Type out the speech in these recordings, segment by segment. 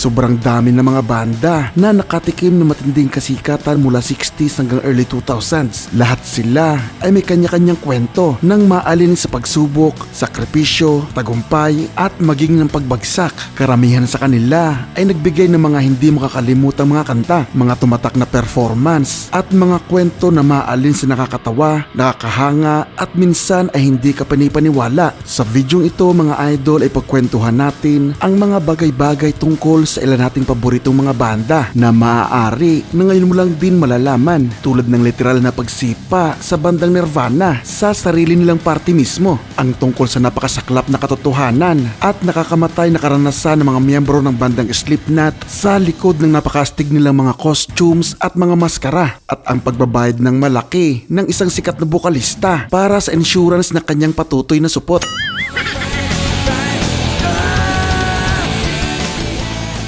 sobrang dami ng mga banda na nakatikim ng matinding kasikatan mula 60s hanggang early 2000s. Lahat sila ay may kanya-kanyang kwento ng maalin sa pagsubok, sakripisyo, tagumpay at maging ng pagbagsak. Karamihan sa kanila ay nagbigay ng mga hindi makakalimutang mga kanta, mga tumatak na performance at mga kwento na maalin sa nakakatawa, nakakahanga at minsan ay hindi ka panipaniwala. Sa videong ito mga idol ay pagkwentuhan natin ang mga bagay-bagay tungkol sa ilan nating paboritong mga banda na maaari na ngayon mo lang din malalaman, tulad ng literal na pagsipa sa bandang Nirvana sa sarili nilang party mismo, ang tungkol sa napakasaklap na katotohanan at nakakamatay na karanasan ng mga miyembro ng bandang Slipknot sa likod ng napakastig nilang mga costumes at mga maskara, at ang pagbabayad ng malaki ng isang sikat na bokalista para sa insurance na kanyang patutoy na supot.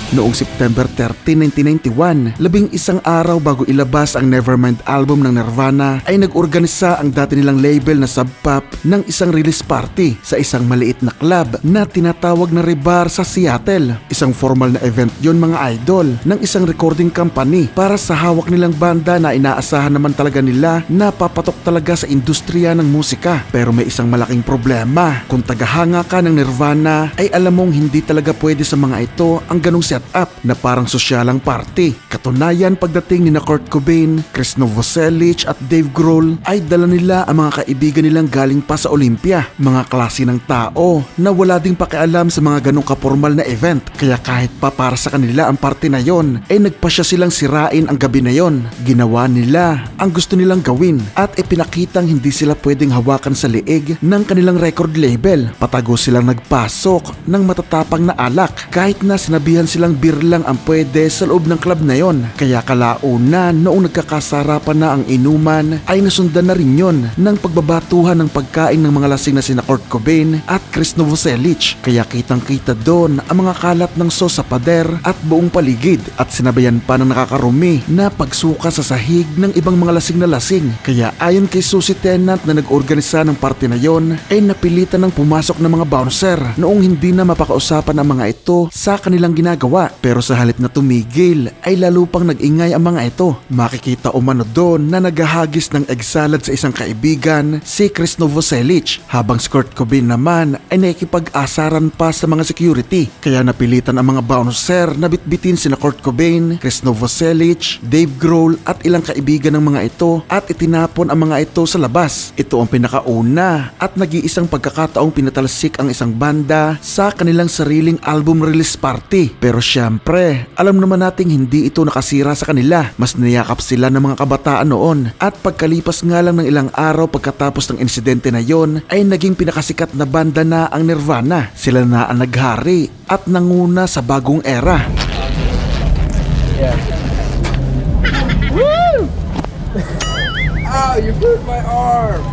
Noong September 13, 1991, 11 araw bago ilabas ang Nevermind album ng Nirvana, ay nag-organisa ang dati nilang label na Sub Pop ng isang release party sa isang maliit na club na tinatawag na Rebar sa Seattle. Isang formal na event yon mga idol ng isang recording company para sa hawak nilang banda na inaasahan naman talaga nila na papatok talaga sa industriya ng musika. Pero may isang malaking problema: kung tagahanga ka ng Nirvana ay alam mong hindi talaga pwede sa mga ito ang ganong setup na parang sosyalang party. Katunayan, pagdating ni na Kurt Cobain, Chris Novoselic at Dave Grohl ay dala nila ang mga kaibigan nilang galing pa sa Olympia, mga klase ng tao na wala ding pakialam sa mga ganong kapormal na event. Kaya kahit pa para sa kanila ang party na yon, ay nagpasya silang sirain ang gabi na yon. Ginawa nila ang gusto nilang gawin at ipinakitang hindi sila pwedeng hawakan sa liig ng kanilang record label. Patago silang nagpasok ng matatapang na alak kahit na sinabihan silang beer lang ang pwede sa loob ng club na yon. Kaya kalauna noong nagkakasarapan na ang inuman ay nasundan na rin yon ng pagbabatuhan ng pagkain ng mga lasing na sina Kurt Cobain at Chris Novoselic. Kaya kitang kita doon ang mga kalat ng sauce sa pader at buong paligid, at sinabayan pa ng nakakarumi na pagsuka sa sahig ng ibang mga lasing na lasing. Kaya ayon kay Susie Tennant na nag-organisa ng party na yon, ay napilitan ng pumasok ng mga bouncer noong hindi na mapakausapan ang mga ito sa kanilang ginagawa. Pero sa halip na tumigil ay lalo pang nag-ingay ang mga ito. Makikita umano doon na naghahagis ng egsalad sa isang kaibigan, si Chris Novoselic, habang si Kurt Cobain naman ay nakikipag-asaran pa sa mga security. Kaya napilitan ang mga bouncer na bitbitin sina Kurt Cobain, Chris Novoselic, Dave Grohl at ilang kaibigan ng mga ito at itinapon ang mga ito sa labas. Ito ang pinakauna at nag-iisang pagkakataong pinatalsik ang isang banda sa kanilang sariling album release party. Pero syempre, alam naman nating hindi ito nakasira sa kanila. Mas niyakap sila ng mga kabataan noon, at pagkalipas nga lang ng ilang araw pagkatapos ng insidente na yon ay naging pinakasikat na banda na ang Nirvana. Sila na ang naghari at nanguna sa bagong era. Yeah. Woo! Ow, you hurt my arm!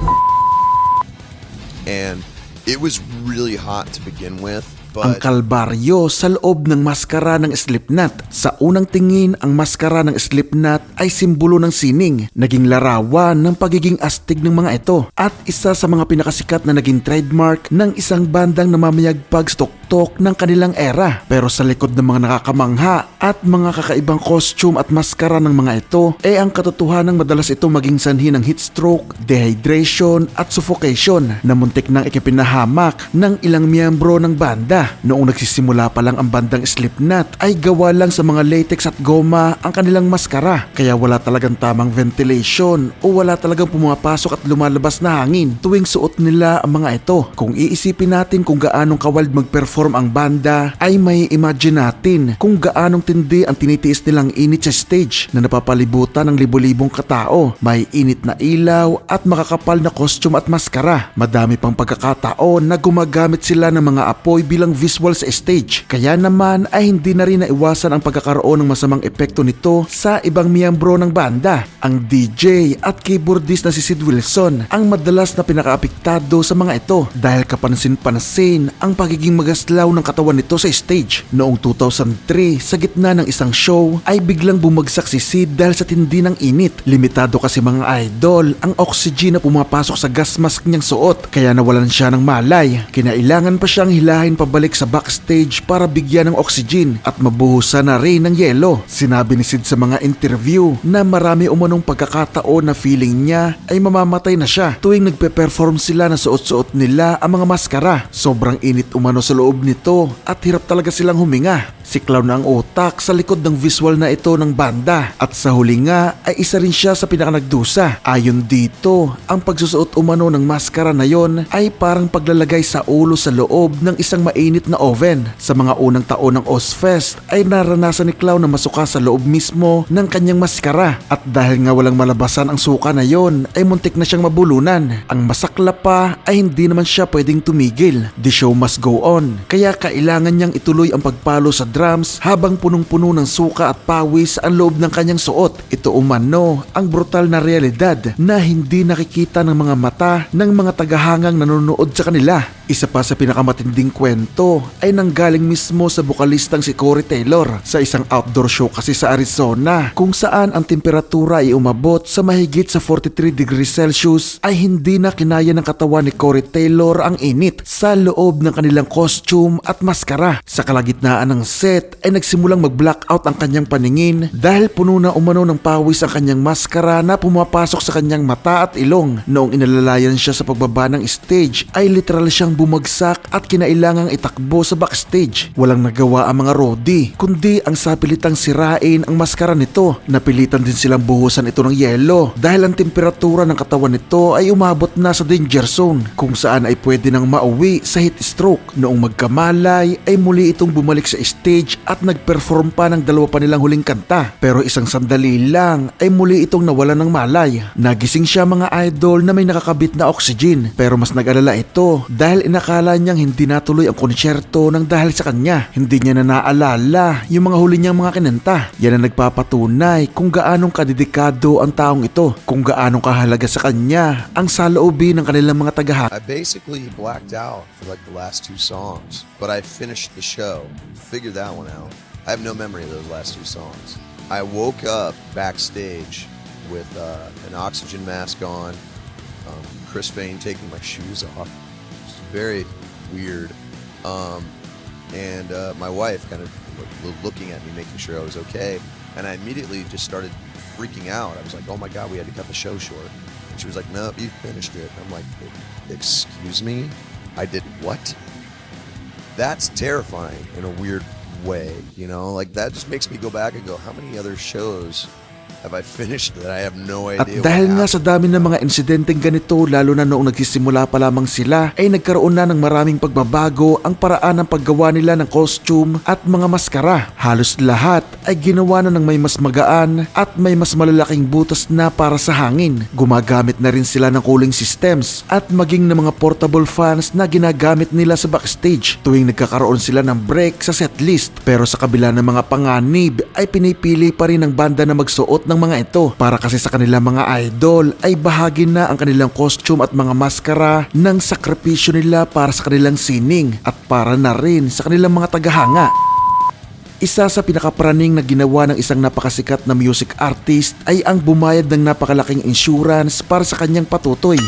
And it was really hot to begin with. Ang kalbaryo sa loob ng maskara ng Slipknot. Sa unang tingin, ang maskara ng Slipknot ay simbolo ng sining, naging larawan ng pagiging astig ng mga ito, at isa sa mga pinakasikat na naging trademark ng isang bandang namamayagpag sa tuktok ng kanilang era. Pero sa likod ng mga nakakamangha at mga kakaibang costume at maskara ng mga ito, ay ang katotohanan madalas ito maging sanhi ng heat stroke, dehydration at suffocation na muntik nang ikipinahamak ng ilang miyembro ng banda. Noong nagsisimula pa lang ang bandang Slipknot ay gawa lang sa mga latex at goma ang kanilang maskara, kaya wala talagang tamang ventilation o wala talagang pumapasok at lumalabas na hangin tuwing suot nila ang mga ito. Kung iisipin natin kung gaanong kawild mag-perform ang banda, ay may imagine natin kung gaanong tindi ang tinitiis nilang init sa stage na napapalibutan ng libo-libong katao. May init na ilaw at makakapal na costume at maskara. Madami pang pagkakataon na gumagamit sila ng mga apoy bilang visual sa stage. Kaya naman ay hindi na rin naiwasan ang pagkakaroon ng masamang epekto nito sa ibang miyembro ng banda. Ang DJ at keyboardist na si Sid Wilson ang madalas na pinakaapektado sa mga ito dahil kapansin-pansin ang pagiging magaslaw ng katawan nito sa stage. Noong 2003, sa gitna ng isang show ay biglang bumagsak si Sid dahil sa tindi ng init. Limitado kasi mga idol ang oxygen na pumapasok sa gas mask niyang suot, kaya nawalan siya ng malay. Kinailangan pa siyang hilahin pabalik bumalik sa backstage para bigyan ng oxygen at mabuhusan na rin ng yelo. Sinabi ni Sid sa mga interview na marami umanong pagkakataon na feeling niya ay mamamatay na siya tuwing nagpe-perform sila na suot-suot nila ang mga maskara. Sobrang init umano sa loob nito at hirap talaga silang huminga. Si Clown na ang utak sa likod ng visual na ito ng banda at sa huli nga ay isa rin siya sa pinakanagdusa. Ayon dito, ang pagsusuot umano ng maskara na yon ay parang paglalagay sa ulo sa loob ng isang mainit na oven. Sa mga unang taon ng Ozfest ay naranasan ni Clown na masuka sa loob mismo ng kanyang maskara at dahil nga walang malabasan ang suka na yon ay muntik na siyang mabulunan. Ang masakla pa ay hindi naman siya pwedeng tumigil. The show must go on, kaya kailangan niyang ituloy ang pagpalo sa drums habang punong-puno ng suka at pawis ang loob ng kanyang suot. Ito umano ang brutal na realidad na hindi nakikita ng mga mata ng mga tagahangang nanonood sa kanila. Isa pa sa pinakamatinding kwento ay nanggaling mismo sa bukalistang si Corey Taylor sa isang outdoor show kasi sa Arizona kung saan ang temperatura ay umabot sa mahigit sa 43 degrees Celsius ay hindi na kinaya ng katawan ni Corey Taylor ang init sa loob ng kanilang costume at maskara. Sa kalagitnaan ng set ay nagsimulang mag-blackout ang kanyang paningin dahil puno na umano ng pawis ang kanyang maskara na pumapasok sa kanyang mata at ilong. Noong inalalayan siya sa pagbaba ng stage ay literal siyang bumagsak at kinailangang itakbo sa backstage. Walang nagawa ang mga roadie kundi ang sapilitang sirain ang maskara nito. Napilitan din silang buhusan ito ng yelo dahil ang temperatura ng katawan nito ay umabot na sa danger zone kung saan ay pwede nang mauwi sa heat stroke. Noong magkamalay ay muli itong bumalik sa stage at nagperform pa ng dalawa pa nilang huling kanta, pero isang sandali lang ay muli itong nawalan ng malay. Nagising siya mga idol na may nakakabit na oxygen, pero mas nag-alala ito dahil inakala niyang hindi natuloy ang konsyerto nang dahil sa kanya. Hindi niya na naalala yung mga huli niyang mga kinanta. Yan ang nagpapatunay kung gaanong kadedikado ang taong ito, kung gaanong kahalaga sa kanya ang saloobin ng kanilang mga tagahanga. I basically blacked out for like the last two songs, but I finished the show, figured that one out. I have no memory of those last two songs. I woke up backstage with an oxygen mask on, Chris Vane taking my shoes off. It's very weird. And my wife kind of looking at me, making sure I was okay. And I immediately just started freaking out. I was like, oh my God, we had to cut the show short. And she was like, no, you finished it. I'm like, excuse me? I did what? That's terrifying in a weird way, you know? Like, that just makes me go back and go, how many other shows have I finished that I have no At idea dahil nga what sa dami ng mga insidenteng ganito, lalo na noong nagsisimula pa lamang sila, ay nagkaroon na ng maraming pagbabago ang paraan ng paggawa nila ng costume at mga maskara. Halos lahat ay ginawa na ng may mas magaan at may mas malalaking butas na para sa hangin. Gumagamit na rin sila ng cooling systems at maging ng mga portable fans na ginagamit nila sa backstage tuwing nagkakaroon sila ng break sa setlist. Pero sa kabila ng mga panganib ay pinipili pa rin ng banda na magsuot ng mga ito para kasi sa kanilang mga idol ay bahagi na ang kanilang costume at mga maskara ng sakripisyo nila para sa kanilang sining at para na rin sa kanilang mga tagahanga. Isa sa pinakapraning na ginawa ng isang napakasikat na music artist ay ang bumayad ng napakalaking insurance para sa kanyang patutoy.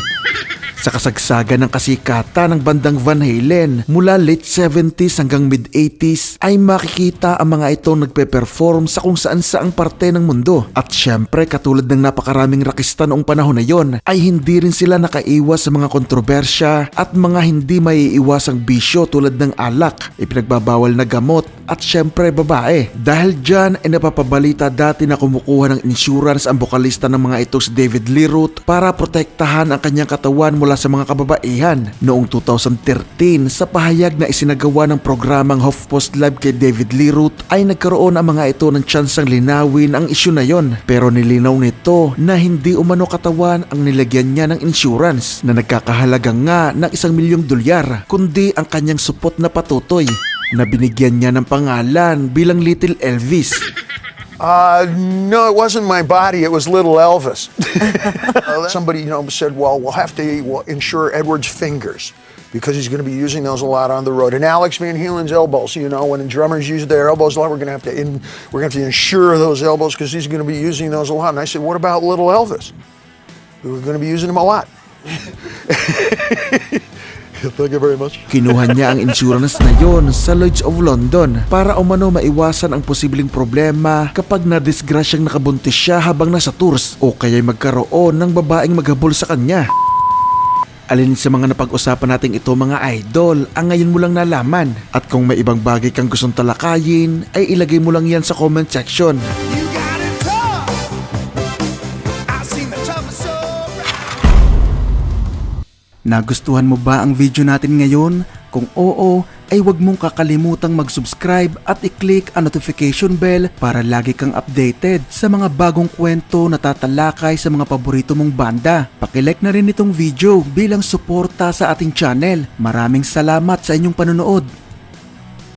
Sa kasagsagan ng kasikatan ng bandang Van Halen mula late 70s hanggang mid 80s ay makikita ang mga ito nagpe-perform sa kung saan saang parte ng mundo. At syempre katulad ng napakaraming rakista noong panahon na yon ay hindi rin sila nakaiwas sa mga kontrobersya at mga hindi maiiwasang bisyo tulad ng alak, ipinagbabawal na gamot at syempre babae. Dahil dyan ay napapabalita dati na kumukuha ng insurance ang bokalista ng mga ito si David Lee Roth para protektahan ang kanyang katawan mula sa mga kababaihan. Noong 2013, sa pahayag na isinagawa ng programang HuffPost Live kay David Lee Roth ay nagkaroon ang mga ito ng tsansang linawin ang isyu na yon. Pero nilinaw nito na hindi umano katawan ang nilagyan niya ng insurance na nagkakahalaga nga ng $1,000,000 kundi ang kanyang supot na patutoy na binigyan niya ng pangalan bilang Little Elvis. No, it wasn't my body. It was little Elvis. Somebody, said, well, we'll have to insure Edward's fingers because he's going to be using those a lot on the road. And Alex Van Halen's elbows, when the drummers use their elbows a lot, we're going to have to insure those elbows because he's going to be using those a lot. And I said, what about little Elvis? We're going to be using him a lot. Thank you very much. Kinuha niya ang insurance na yon sa Lloyd's of London para umano maiwasan ang posibleng problema kapag nadisgrasyang nakabuntis siya habang nasa tours o kaya'y magkaroon ng babaeng maghabol sa kanya. Alin sa mga napag-usapan nating ito mga idol ang ngayon mo lang nalaman? At kung may ibang bagay kang gustong talakayin ay ilagay mo lang yan sa comment section. You got it tough. I've seen the toughest so Nagustuhan mo ba ang video natin ngayon? Kung oo, ay huwag mong kakalimutang mag-subscribe at i-click ang notification bell para lagi kang updated sa mga bagong kwento na tatalakay sa mga paborito mong banda. Pakilike na rin itong video bilang suporta sa ating channel. Maraming salamat sa inyong panonood.